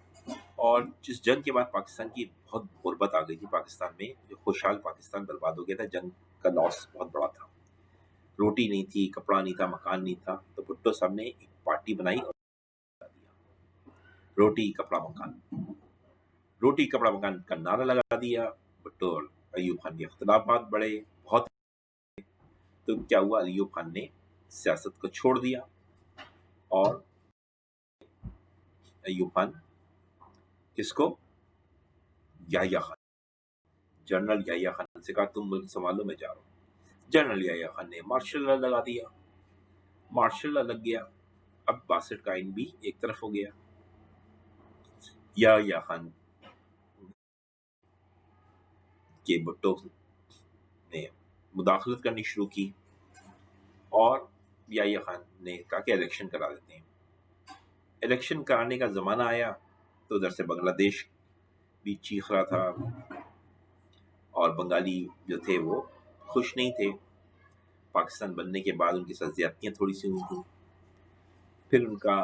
Speaker 1: और जिस जंग के बाद पाकिस्तान की बहुत गुर्बत आ गई थी पाकिस्तान में, जो खुशहाल पाकिस्तान बर्बाद हो गया था, जंग का लॉस बहुत बड़ा था। रोटी नहीं थी, कपड़ा नहीं था, मकान नहीं था, तो भुट्टो साहब ने एक पार्टी बनाई और दिया रोटी कपड़ा मकान। रोटी कपड़ा मकान का नारा लगा दिया। भुट्टो और अयूब खान के अख्तलाफात बढ़े बहुत। तो क्या हुआ, अयूब खान ने सियासत को छोड़ दिया, और अयूब खान किसको, याह्या खान, जनरल याह्या खान से कहा तुम मुल्क संभालो, मैं जा रहा हूँ। जनरल याह्या खान ने मार्शल लॉ लगा दिया। मार्शल लॉ लग गया। अब 62 का आइन भी एक तरफ हो गया। याह्या खान के भुट्टो ने मुदाखलत करनी शुरू की, और याहिया खान ने कहा कि इलेक्शन करा देते हैं। इलेक्शन कराने का ज़माना आया तो उधर से बांग्लादेश भी चीख रहा था और बंगाली जो थे वो खुश नहीं थे। पाकिस्तान बनने के बाद उनकी साथ ज्यादतियाँ थोड़ी सी हुई थी। फिर उनका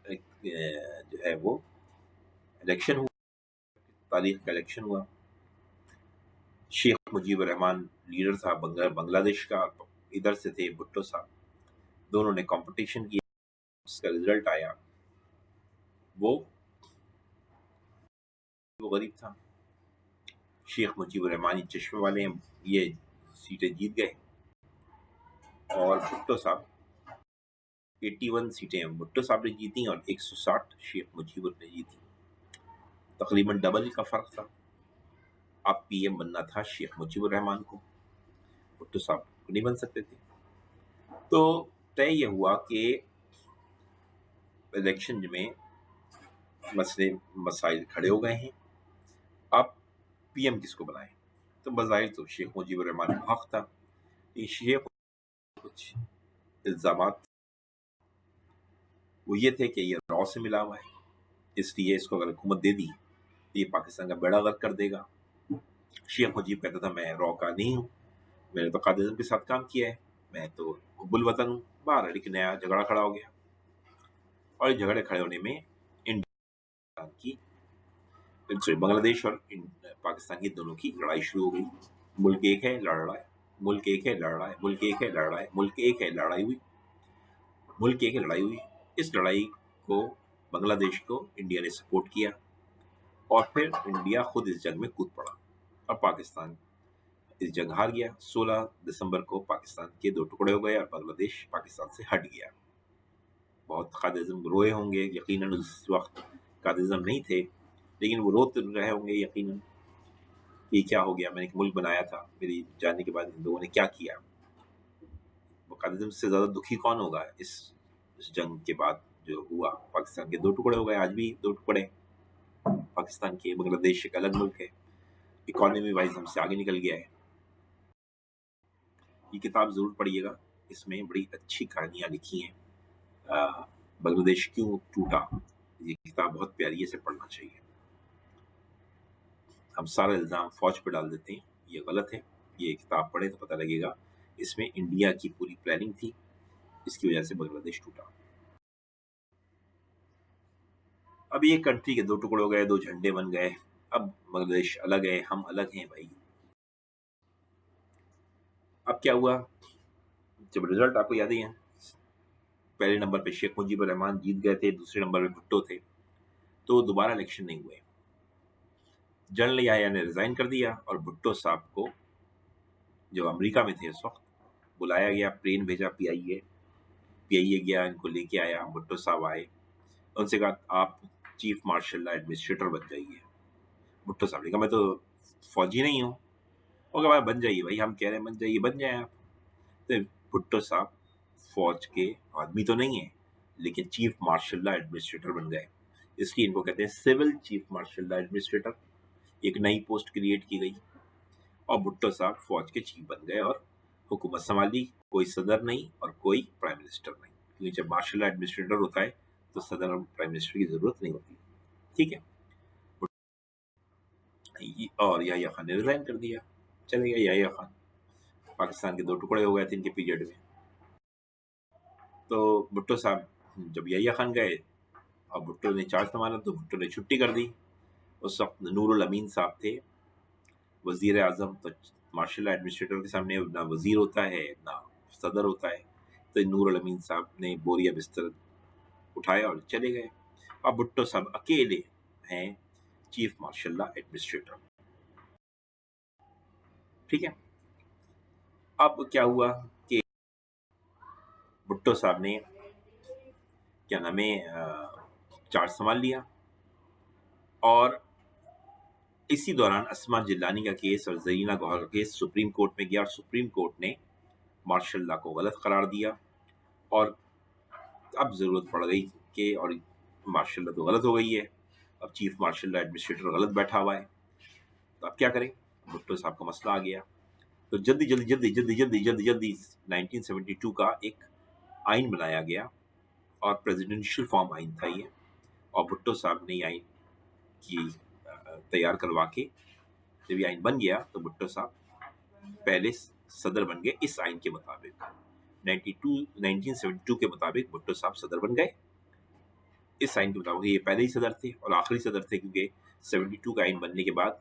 Speaker 1: एक, जो है वो इलेक्शन हुआ, तारीख का इलेक्शन हुआ। शेख मुजीब रहमान लीडर था बांग्लादेश का, इधर से थे भुट्टो साहब। दोनों ने कंपटीशन किया, उसका रिजल्ट आया वो गरीब था। शेख मुजीब रहमान चश्मे वाले हैं, ये सीटें जीत गए और भुट्टो साहब 81 सीटें भुट्टो साहब ने जीती और 160 शेख मुजीब ने जीती। तकरीबन डबल का फर्क था। अब पीएम बनना था शेख मुजीबुर रहमान को, भुट्टो साहब नहीं बन सकते थे। तो तय यह हुआ कि इलेक्शन में मसले मसाइल खड़े हो गए हैं, अब पीएम किसको बनाएं। तो बज़ाहिर तो शेख मुजीबुर रहमान का हक था। ये शेख कुछ इल्जामात वो ये थे कि ये रॉ से मिला हुआ है, इसलिए इसको अगर हुकूमत दे दी तो ये पाकिस्तान का बेड़ा गर्क कर देगा। शेख मुजीब कहता था मैं रॉ का नहीं हूँ, मैंने तो कादिज़म के साथ काम किया है, मैं तो हुब्बुल वतन हूँ। बाहर एक नया झगड़ा खड़ा हो गया और झगड़े खड़े होने में इंडिया की बांग्लादेश और पाकिस्तान की दोनों की लड़ाई शुरू हो गई। मुल्क एक है लड़ रहा है, मुल्क एक है लड़ रहा है, मुल्क एक है लड़ रहा है, मुल्क एक है लड़ाई हुई, मुल्क एक है लड़ाई हुई। इस लड़ाई को बांग्लादेश को इंडिया ने सपोर्ट किया और फिर इंडिया खुद इस जंग में कूद पड़ा और पाकिस्तान इस जंग हार गया। 16 दिसंबर को पाकिस्तान के दो टुकड़े हो गए और बांग्लादेश पाकिस्तान से हट गया। बहुत कादिज़म रोए होंगे, यकीनन उस वक्त कादिज़म नहीं थे, लेकिन वो रोते रहे होंगे यकीनन, ये क्या हो गया, मैंने एक मुल्क बनाया था, मेरी जाने के बाद इन लोगों ने क्या किया। वो कादिज़म से ज़्यादा दुखी कौन होगा इस जंग के बाद जो हुआ। पाकिस्तान के दो टुकड़े हो गए, आज भी दो टुकड़े पाकिस्तान के। बांग्लादेश एक अलग मुल्क है, इकोनॉमी वाइज हमसे आगे निकल गया है। ये किताब ज़रूर पढ़िएगा, इसमें बड़ी अच्छी कहानियाँ लिखी हैं। बांग्लादेश क्यों टूटा, ये किताब बहुत प्यारी है, इसे पढ़ना चाहिए। हम सारा इल्ज़ाम फौज पे डाल देते हैं, ये गलत है। ये किताब पढ़े तो पता लगेगा इसमें इंडिया की पूरी प्लानिंग थी, इसकी वजह से बांग्लादेश टूटा। अब ये कंट्री के दो टुकड़े हो गए, दो झंडे बन गए, अब बांग्लादेश अलग है, हम अलग हैं भाई। अब क्या हुआ, जब रिजल्ट आपको याद ही है, पहले नंबर पे शेख मुजीबुर रहमान जीत गए थे, दूसरे नंबर पे भुट्टो थे, तो दोबारा इलेक्शन नहीं हुए। जनरल याहिया ने रिजाइन कर दिया और भुट्टो साहब को, जो अमेरिका में थे उस वक्त, बुलाया गया, प्लेन भेजा पीआईए गया, इनको लेके आया, भुट्टो साहब आए, उनसे कहा आप चीफ मार्शल एडमिनिस्ट्रेटर बन जाइए। भुट्टो साहब ने कहा मैं तो फौजी नहीं हूँ। वो कहा बन जाइए भाई, हम कह रहे हैं बन जाइए, बन जाए आप। तो भुट्टो साहब फौज के आदमी तो नहीं है, लेकिन चीफ मार्शल एडमिनिस्ट्रेटर बन गए, इसलिए इनको कहते हैं सिविल चीफ मार्शल एडमिनिस्ट्रेटर। एक नई पोस्ट क्रिएट की गई और भुट्टो साहब फौज के चीफ बन गए और हुकूमत संभाली। कोई सदर नहीं और कोई प्राइम मिनिस्टर नहीं, क्योंकि जब मार्शल एडमिनिस्ट्रेटर होता है तो सदर और प्राइम मिनिस्टर की जरूरत नहीं होती। ठीक है, और याहिया खान ने रिजाइन कर दिया, चले गए याहिया खान। पाकिस्तान के दो टुकड़े हो गए थे इनके पीरियड में। तो भुट्टो साहब जब याहिया खान गए और भुट्टो ने चार्ज संभाला तो भुट्टो ने छुट्टी कर दी। उस वक्त नूरुल अमीन साहब थे वजीर आजम। तो मार्शल एडमिनिस्ट्रेटर के सामने ना वजीर होता है ना सदर होता है, तो नूरुल अमीन साहब ने बोरिया बिस्तर उठाया और चले गए। अब भुट्टो साहब अकेले हैं चीफ मार्शल एडमिनिस्ट्रेटर। ठीक है, अब क्या हुआ कि भुट्टो साहब ने क्या नाम है चार्ज संभाल लिया और इसी दौरान अस्मा जिलानी का केस और जरीना गौहर का केस सुप्रीम कोर्ट में गया और सुप्रीम कोर्ट ने मार्शल लॉ को गलत करार दिया और अब जरूरत पड़ गई कि, और मार्शल लॉ तो गलत हो गई है, अब चीफ मार्शल एडमिनिस्ट्रेटर गलत बैठा हुआ है, तो अब क्या करें। भुट्टो साहब का मसला आ गया, तो जल्दी जल्दी जल्दी जल्दी जल्दी जल्दी जल्दी 1972 का एक आइन बनाया गया और प्रेसिडेंशियल फॉर्म आइन था ये। और भुट्टो साहब ने ये आइन की तैयार करवा के जब ये आइन बन गया तो भुट्टो साहब पहले सदर बन गए इस आइन के मुताबिक। 1972 के मुताबिक भुट्टो साहब सदर बन गए इस आइन के मुताबिक। ये पहले ही सदर थे और आखिरी सदर थे, क्योंकि 72 का आइन बनने के बाद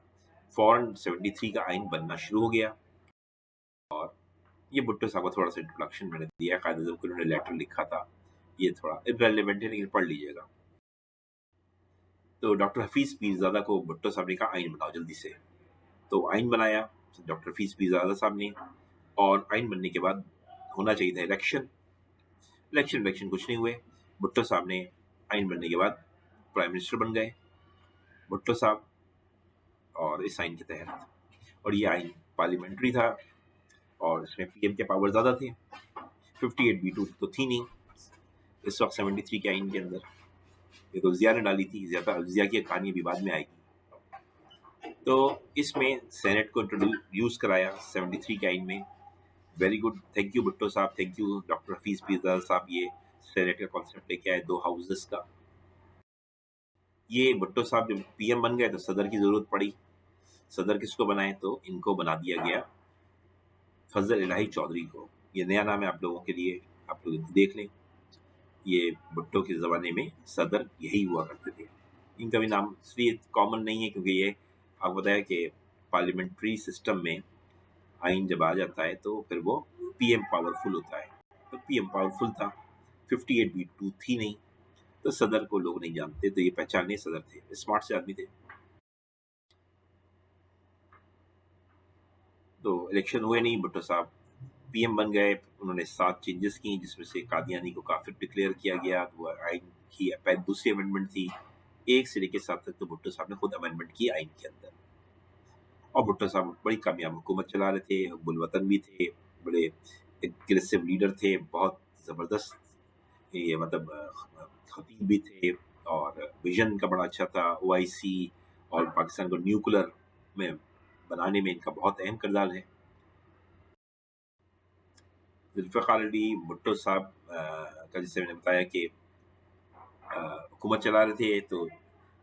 Speaker 1: फौरन 73 का आइन बनना शुरू हो गया। और ये भुट्टो साहब का थोड़ा सा इंट्रोडक्शन मैंने दिया, कायदे आज़म को उन्होंने लेटर लिखा था, ये थोड़ा इररिलेवेंट है लेकिन पढ़ लीजिएगा। तो डॉक्टर हफीज़ पीरज़ादा को भुट्टो साहब ने कहा आइन बनाओ जल्दी से, तो आइन बनाया डॉक्टर हफीज़ पीरज़ादा साहब ने। और आइन बनने के बाद होना चाहिए था इलेक्शन कुछ नहीं हुए। भुट्टो साहब ने आइन बनने के बाद प्राइम मिनिस्टर बन गए भुट्टो साहब, और इस आइन के तहत। और ये आइन पार्लियामेंट्री था और इसमें पीएम के पावर ज़्यादा थे, 58B2 तो थी नहीं इस वक्त 73 के आइन के अंदर। ये तो जिया ने डाली थी, जिया की कहानी भी बाद में आएगी। तो इसमें सेनेट को इंट्रोड्यूस कराया 73 के आइन में। Very good, thank you Bhutto साहब, thank you doctor Hafeez Pirzada साहब, ये सेनेट का कॉन्सेप्ट लेके आए 2 हाउसेस का। ये भुट्टो साहब जब पीएम बन गए तो सदर की ज़रूरत पड़ी। सदर किसको बनाए, तो इनको बना दिया गया फजल इलाही चौधरी को। ये नया नाम है आप लोगों के लिए, आप लोग देख लें। ये भुट्टो के ज़माने में सदर यही हुआ करते थे। इनका भी नाम इसलिए कॉमन नहीं है क्योंकि ये आपको बताया कि पार्लियामेंट्री सिस्टम में आइन जब आ जाता है तो फिर वो पीएम पावरफुल होता है। तो पीएम पावरफुल था, 58B2 थी नहीं, तो सदर को लोग नहीं जानते, तो ये पहचाने सदर थे, स्मार्ट से आदमी थे। तो इलेक्शन हुए नहीं, भुट्टो साहब पीएम बन गए। उन्होंने 7 चेंजेस की, जिसमें से कादियानी को काफिर डिक्लेयर किया गया, वो आइन की दूसरी अमेंडमेंट थी। 1 से लेकर 7 तक तो भुट्टो साहब ने खुद अमेंडमेंट की आइन के अंदर। और भुट्टो साहब बड़ी कामयाब हुकूमत चला रहे थे, बुलवतन भी थे, बड़े एग्रेसिव लीडर थे, बहुत ज़बरदस्त ये मतलब खतीब भी थे, और विजन का बड़ा अच्छा था। OIC और पाकिस्तान को न्यूक्लियर में बनाने में इनका बहुत अहम किरदार है। जुल्फ़िकार अली भुट्टो साहब का जैसे मैंने बताया कि हुकूमत चला रहे थे, तो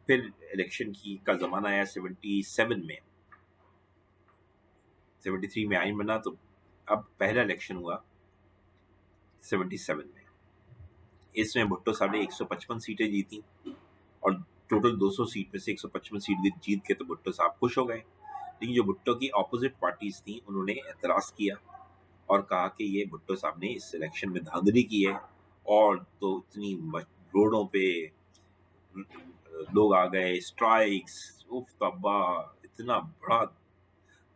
Speaker 1: फिर इलेक्शन की का ज़माना आया 77 में। 73 में आइन बना, तो अब पहला इलेक्शन हुआ 77 में। इसमें भुट्टो साहब ने 155 सीटें जीती और टोटल 200 सीट में से 155 सीट जीत के तो भुट्टो साहब खुश हो गए। लेकिन जो भुट्टो की अपोजिट पार्टीज थी उन्होंने एतराज़ किया और कहा कि ये भुट्टो साहब ने इस इलेक्शन में धांधली की है। और तो इतनी रोडों पे लोग आ गए, स्ट्राइक्स, उफ तब्बा, इतना बड़ा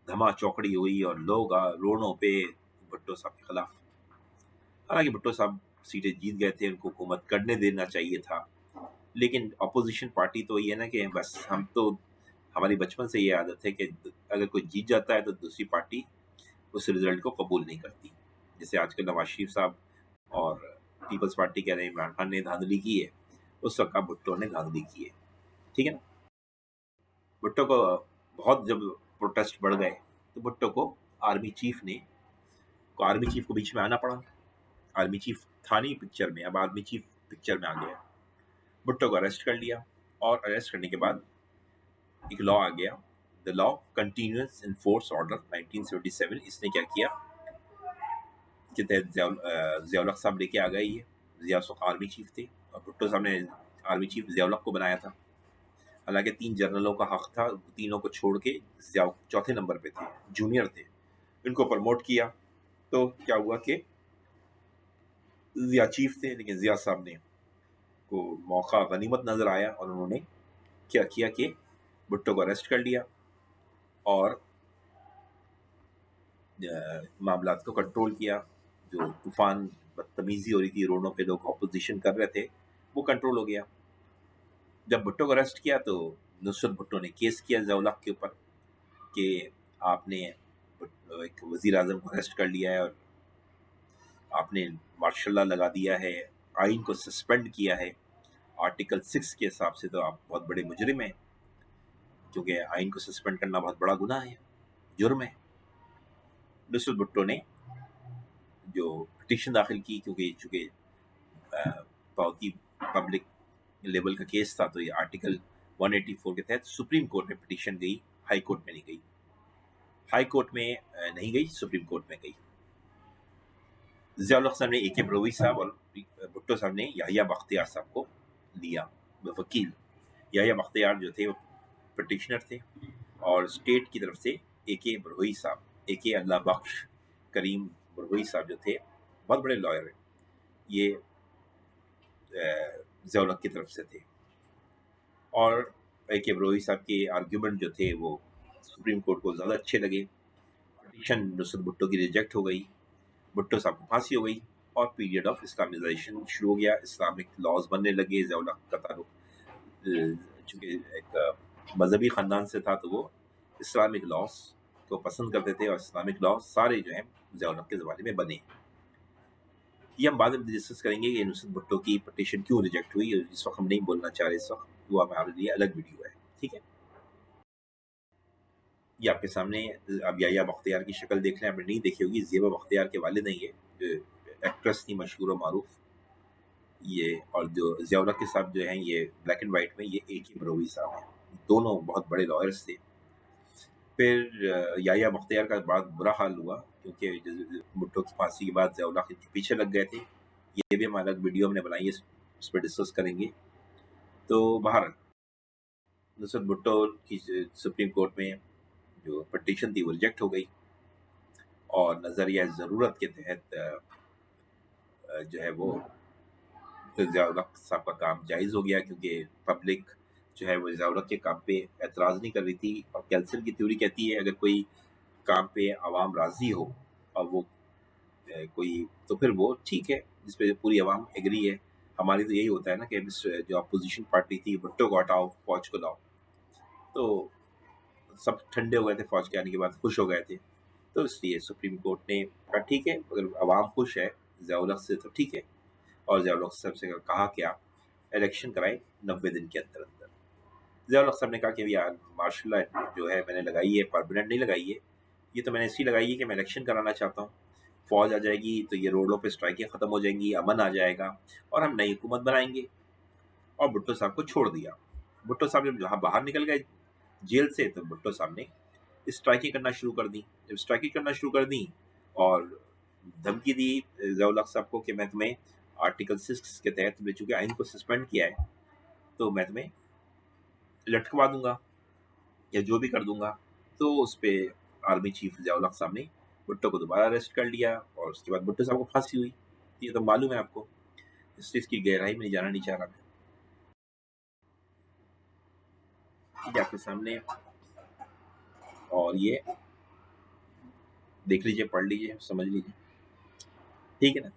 Speaker 1: धमा चौकड़ी हुई और लोग रोडों पे भुट्टो साहब के खिलाफ। हालांकि भुट्टो साहब सीटें जीत गए थे, उनको हुकूमत करने देना चाहिए था, लेकिन अपोजिशन पार्टी तो ये है ना कि बस हम तो, हमारी बचपन से ये आदत है कि अगर कोई जीत जाता है तो दूसरी पार्टी उस रिजल्ट को कबूल नहीं करती। जैसे आजकल नवाज शरीफ साहब और पीपल्स पार्टी कह रहे हैं इमरान खान ने धांधली की है, उस वक्त भुट्टो ने धांधली की है, ठीक है ना। भुट्टो को बहुत जब प्रोटेस्ट बढ़ गए तो भुट्टो को आर्मी चीफ को बीच में आना पड़ा। आर्मी चीफ था नहीं पिक्चर में, अब आर्मी चीफ पिक्चर में आ गया। भुट्टो को अरेस्ट कर लिया और अरेस्ट करने के बाद एक लॉ आ गया, the law continuous in force order 1977। इसने क्या किया के तहत ज़ियाउल हक साहब लेके आ गए। ये ज़िया आर्मी चीफ थे और भुट्टो साहब ने आर्मी चीफ ज़ियाउल हक को बनाया था। हालांकि 3 जनरलों का हक था, तीनों को छोड़ के ज़िया चौथे नंबर पे थे, जूनियर थे, इनको प्रमोट किया। तो क्या हुआ कि ज़िया चीफ थे, लेकिन ज़िया साहब ने को मौका गनीमत नज़र आया और उन्होंने क्या किया कि भुट्टो को अरेस्ट कर लिया और मामलात को कंट्रोल किया। जो तूफान बदतमीजी हो रही थी, रोडों पे लोग ऑपोजिशन कर रहे थे, वो कंट्रोल हो गया। जब भुट्टो को अरेस्ट किया तो नुसरत भुट्टो ने केस किया ज़ियाउल हक के ऊपर कि आपने एक वज़ीर आज़म को अरेस्ट कर लिया है और आपने मार्शल लॉ लगा दिया है, आइन को सस्पेंड किया है। आर्टिकल 6 के हिसाब से तो आप बहुत बड़े मुजरिम हैं, क्योंकि आइन को सस्पेंड करना बहुत बड़ा गुनाह है, जुर्म है। नुसरत भुट्टो ने जो पिटीशन दाखिल की, क्योंकि चूंकि बहुत ही पब्लिक लेवल का केस था, तो ये आर्टिकल 184 के तहत सुप्रीम कोर्ट में पिटीशन गई, हाई कोर्ट में नहीं गई। हाई कोर्ट में नहीं गई, सुप्रीम कोर्ट में गई। ज़ियाउल हक साहब ने AK बरोवी साहब और भुट्टो साहब ने याहिया बख्तियार साहब को लिया वकील। याहिया बख्तियार जो थे वो पिटिशनर थे, और स्टेट की तरफ से AK बरोवी साहब, AK अल्लाह बख्श करीम बरोवी साहब जो थे, बहुत बड़े लॉयर हैं, ये ज़ियाउल हक की तरफ से थे। और AK बरोवी साहब के आर्ग्यूमेंट जो थे वो सुप्रीम कोर्ट को ज़्यादा अच्छे लगे। पिटीशन नुसरत भुट्टो की रिजेक्ट हो गई, भुट्टो साहब को फांसी हो गई, और पीरियड ऑफ इस्लामाइजेशन शुरू हो गया। इस्लामिक लॉज बनने लगे। ज़ियाउल हक का ताल्लुक चूँकि एक मजहबी ख़ानदान से था, तो वो इस्लामिक लॉज को पसंद करते थे, और इस्लामिक लॉज सारे जो हैं ज़ियाउल हक के ज़माने में बने। ये हम बाद में डिस्कस करेंगे कि नुसरत भुट्टो की पिटीशन क्यों रिजेक्ट हुई। इस वक्त हम नहीं बोलना चाह रहे, इस वक्त वो हमारे लिए अलग वीडियो है, ठीक है। ये आपके सामने अब याहिया बख्तियार की शक्ल देख रहे हैं, आपने नहीं देखी होगी, ज़ेबा बख्तियार के वालिद हैं ये, एक्ट्रेस थी मशहूर और मारूफ ये। और जो ज़ियाउल हक के साहब जो हैं ये ब्लैक एंड वाइट में, ये AK बरोवी साहब हैं, दोनों बहुत बड़े लॉयर्स थे। फिर याहिया बख्तियार का बहुत बुरा हाल हुआ, क्योंकि भुट्टो की फांसी के बाद ज़ियाउल हक इनके पीछे लग गए थे। ये भी हमारा वीडियो हमने बनाई है, उस पर डिस्कस करेंगे। तो बहरहाल नुसरत भुट्टो की सुप्रीम कोर्ट में जो पिटीशन थी वो रिजेक्ट हो गई, और नज़रिया ज़रूरत के तहत जो है वो ज़ियाउल हक साहब का काम जायज़ हो गया, क्योंकि पब्लिक जो है वो ज़ियाउल हक के काम पे एतराज़ नहीं कर रही थी। और कैल्सन की थ्योरी कहती है अगर कोई काम पे आवाम राज़ी हो और वो कोई, तो फिर वो ठीक है, जिस पे पूरी आवाम एग्री है। हमारी तो यही होता है ना कि जो अपोजिशन पार्टी थी, भुट्टो को हटाओ, फौज को लाओ, तो सब ठंडे हो गए थे, फौज के आने के बाद खुश हो गए थे। तो इसलिए सुप्रीम कोर्ट ने कहा ठीक है, अगर आवाम खुश है ज़ियाउल हक से तो ठीक है। और ज़ियाउल हक साहब से कहा क्या, इलेक्शन कराए 90 दिन के अंदर अंदर। ज़ियाउल हक साहब ने कहा कि यार मार्शल लॉ जो है मैंने लगाई है, परमानेंट नहीं लगाई है, ये तो मैंने इसलिए लगाई है कि मैं इलेक्शन कराना चाहता हूँ। फौज आ जाएगी तो ये रोडों पे स्ट्राइकें ख़त्म हो जाएंगी, अमन आ जाएगा, और हम नई हुकूमत बनाएंगे। और भुट्टो साहब को छोड़ दिया। भुट्टो साहब जब जहाँ बाहर निकल गए जेल से, तो भुट्टो साहब ने स्ट्राइकें करना शुरू कर दी। जब स्ट्राइकें करना शुरू कर दी और धमकी दी ज़ियाउल हक साहब को कि मैं तुम्हें आर्टिकल 6 के तहत, तुमने चूंकि आइन को सस्पेंड किया है, तो मैं तुम्हें लटकवा दूंगा या जो भी कर दूंगा। तो उस पर आर्मी चीफ ज़ियाउल हक साहब ने भुट्टो को दोबारा अरेस्ट कर लिया, और उसके बाद भुट्टो साहब को फांसी हुई। ये तो मालूम है आपको, इसलिए इसकी गहराई में जाना नहीं चाह रहा मैं। ठीक है, आपके सामने, और ये देख लीजिए, पढ़ लीजिए, समझ लीजिए, ठीक है ना।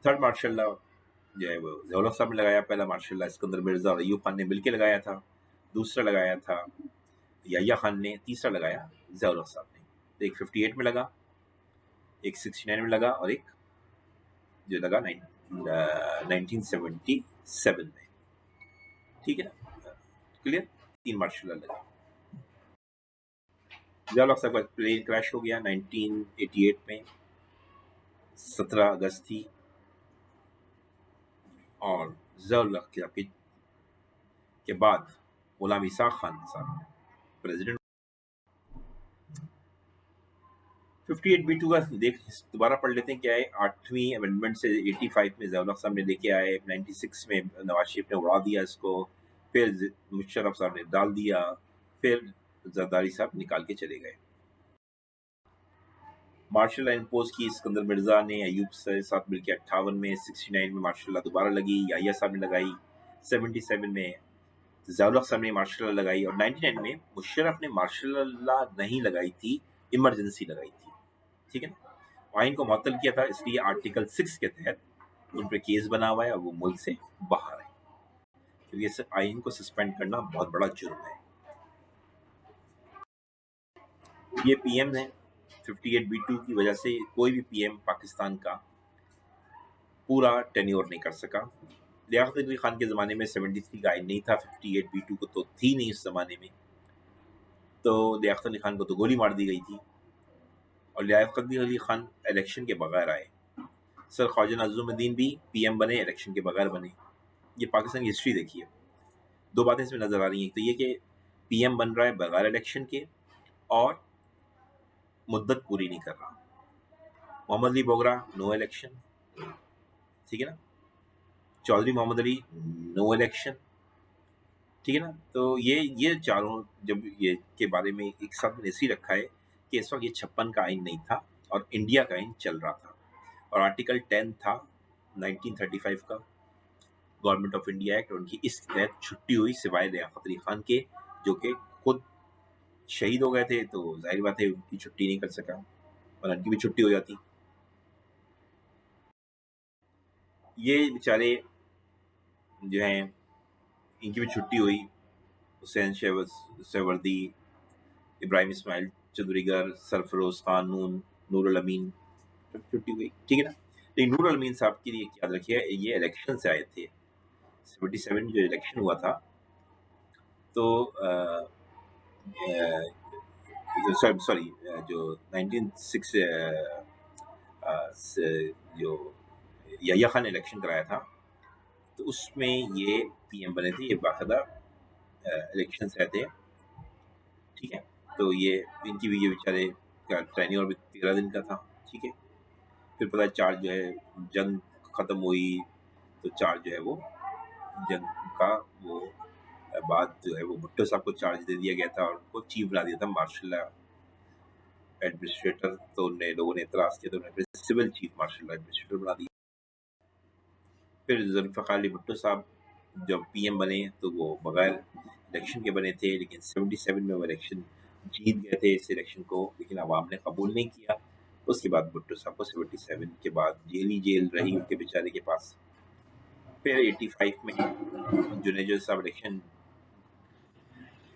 Speaker 1: थर्ड मार्शल लॉ जो है वो ज़ियाउल हक साहब ने लगाया। पहला मार्शल लॉ सिकंदर मिर्जा और अयूब खान ने मिलकर लगाया था। दूसरा लगाया था याहिया खान ने। तीसरा लगाया ज़ियाउल हक साहब ने। तो एक 58 में लगा, एक 69 में लगा, और एक जो लगा 1977 में। ठीक है ना, क्लियर। 3 मार्शल लॉ लगा। ज़ियाउल हक साहब का प्लेन क्रैश हो गया 1988 में, 17 अगस्त थी। और ज़ियाउल हक के बाद गुलाम इसाक खान साहब प्रेसिडेंट। 58B2 का देख दोबारा पढ़ लेते हैं क्या है। 8वीं अमेंडमेंट से 85 में ज़ियाउल हक साहब ने लेके आए, 96 में नवाज शरीफ ने उड़ा दिया इसको, फिर मुशर्रफ साहब ने डाल दिया, फिर जरदारी साहब निकाल के चले गए। मार्शल लॉ इम्पोज की सिकंदर मिर्जा ने अयूब से साथ मिलकर 58 में। 69 में मार्शल लॉ दोबारा लगी, याहिया साहब ने लगाई। 77 में ज़ियाउल हक साहब ने मार्शल लॉ लगाई, और 99 में मुशर्रफ ने मार्शल लॉ नहीं लगाई थी, इमरजेंसी लगाई थी। ठीक है ना, आइन को मुअत्तल किया था, इसलिए आर्टिकल 6 के तहत उन पर केस बना हुआ है और वो मुल्क से बाहर है, क्योंकि इस आइन को सस्पेंड करना बहुत बड़ा जुर्म है। ये PM है। 58B2 की वजह से कोई भी PM पाकिस्तान का पूरा टेन्योर नहीं कर सका। लियाकत अली खान के ज़माने में 73 का आइन नहीं था, 58B2 को तो थी नहीं इस ज़माने में। तो लियाकत अली खान को तो गोली मार दी गई थी। और लियाकत अली खान इलेक्शन के बगैर आए। सर ख्वाजा नज़रुद्दीन भी पीएम बने, इलेक्शन के बगैर बने। ये पाकिस्तान की हिस्ट्री देखिए, दो बातें इसमें नजर आ रही हैं। तो ये कि पीएम बन रहा है बगैर इलेक्शन के और मुद्दत पूरी नहीं कर रहा। मोहम्मद अली बोगरा नो इलेक्शन, ठीक है ना। चौधरी मोहम्मद अली नो इलेक्शन, ठीक है ना। तो ये चारों जब ये के बारे में एक साथ मैंने इसी रखा है कि इस वक्त ये 56 का आइन नहीं था और इंडिया का आइन चल रहा था, और आर्टिकल 10 था 1935 का गवर्नमेंट ऑफ इंडिया एक्ट, उनकी इस तहत छुट्टी हुई सिवाय लियाकत अली खान के, जो कि खुद शहीद हो गए थे। तो जाहिर बात है उनकी छुट्टी नहीं कर सका, और उनकी भी छुट्टी हो जाती। ये बेचारे जो हैं इनकी भी छुट्टी हुई। हुसैन शेवर्दी, इब्राहिम इस्माइल चौधरीगर, सरफरोज खान नून, नूरुल अमीन, सब छुट्टी हुई, ठीक है ना। लेकिन नूरुल अमीन साहब के लिए याद रखिए, ये इलेक्शन से आए थे। 77 में जो इलेक्शन हुआ था, तो सॉरी जो 1906 जो यहिया खान ने इलेक्शन कराया था, तो उसमें ये पीएम बने थे। ये बाकायदा इलेक्शन से आए थे, ठीक है। तो ये इनकी भी ये बेचारे का टेन्योर भी 13 दिन का था, ठीक है। फिर पता है चार्ज जो है, जंग खत्म हुई तो चार्ज जो है वो जंग का वो बाद जो है वो भुट्टो साहब को चार्ज दे दिया गया था और उनको चीफ बना दिया था, मार्शल एडमिनिस्ट्रेटर। तो उन्हें लोगों ने इतराज किया, तो उन्हें फिर सिविल चीफ मार्शल एडमिनिस्ट्रेटर बना दिया। फिर जुल्फ़िकार अली भुट्टो साहब जब पीएम बने तो वो बगैर इलेक्शन के बने थे, लेकिन 77 में वो इलेक्शन जीत गए थे इस इलेक्शन को, लेकिन अवाम ने कबूल नहीं किया। उसके बाद भुट्टो साहब को 77 के बाद जेल रही उनके बेचारे के पास। फिर 85 में जुनेजो साहब इलेक्शन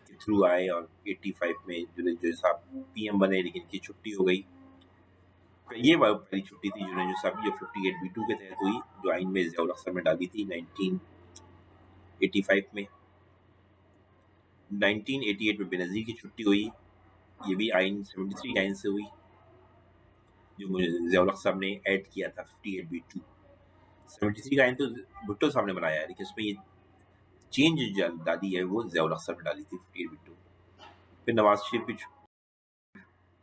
Speaker 1: के थ्रू आए और 85 में जुनेजो साहब पीएम बने, लेकिन इनकी छुट्टी हो गई। ये पहली छुट्टी थी जुनेजो साहब की, जो 58B2 के तहत हुई, जो आइन में ज़ियाउल हक साहब ने डाली थी 1985 में। 1988 में बेनज़ीर की छुट्टी हुई, ये भी आइन 73 आइन से हुई, जो मुझे ज़ियाउल हक साहब ने ऐड किया था 58B2। 73 का आइन तो भुट्टो साहब ने बनाया है, लेकिन उसमें ये चेंज जो डाली है वो ज़ियाउल हक साहब ने डाली थी 58B2। फिर नवाज शरीफ की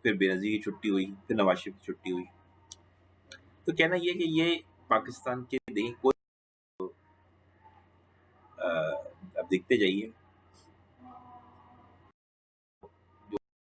Speaker 1: फिर बेनज़ीर की छुट्टी हुई, फिर नवाज शरीफ की छुट्टी हुई। तो कहना ये कि ये पाकिस्तान के देख कोई अब देखते जाइए